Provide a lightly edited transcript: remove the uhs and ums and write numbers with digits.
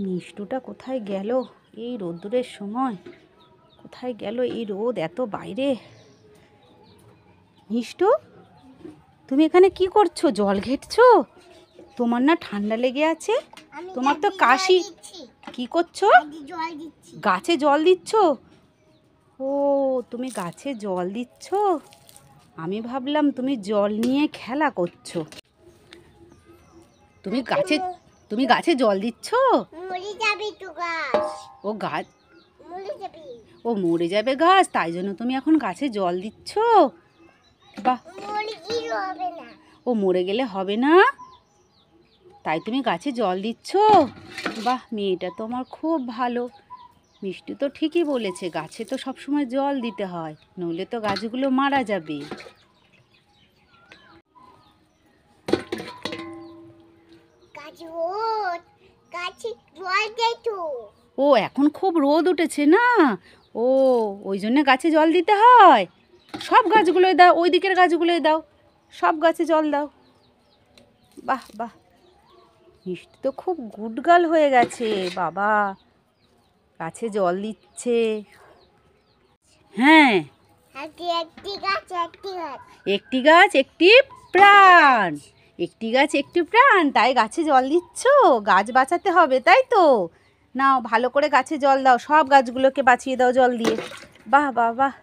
মিষ্টুটা কোথায় গেল এই রোদ্দুরের সময়? কোথায় গেল এই রোদ এত বাইরে? মিষ্টু, তুমি এখানে কি করছো? জল ঘেটছো? তোমার না ঠান্ডা লেগে আছে? তোমার তো কাশি। কি করছো? গাছে জল দিচ্ছ? ও, তুমি গাছে জল দিচ্ছ? আমি ভাবলাম তুমি জল নিয়ে খেলা করছো। তুমি গাছে জল দিচ্ছ? ও গাছ, ও মরে যাবে গাছ, তাই জন্য তুমি এখন গাছে জল দিচ্ছ? বাহ, ও মরে গেলে হবে না, তাই তুমি গাছে জল দিচ্ছ? বাহ, মেয়েটা তো আমার খুব ভালো। মিষ্টি তো ঠিকই বলেছে, গাছে তো সবসময় জল দিতে হয়, নইলে তো গাছগুলো মারা যাবে। ও, এখন খুব রোদ উঠেছে না? ও, ওই জন্য গাছে জল দিতে হয়। সব গাছগুলোয় দাও, ওই দিকের গাছগুলোয় দাও, সব গাছে জল দাও। বাহ বাহ, মিষ্টি তো খুব গুডগার্ল হয়ে গেছে বাবা, গাছে জল দিচ্ছে। হ্যাঁ, একটি গাছ একটি প্রাণ, একটি গাছ একটি প্রাণ, তাই গাছে জল দিচ্ছ? গাছ বাঁচাতে হবে, তাই তো? নাও ভালো করে গাছে জল দাও, সব গাছগুলোকে বাঁচিয়ে দাও জল দিয়ে। বাহ বাহ বাহ।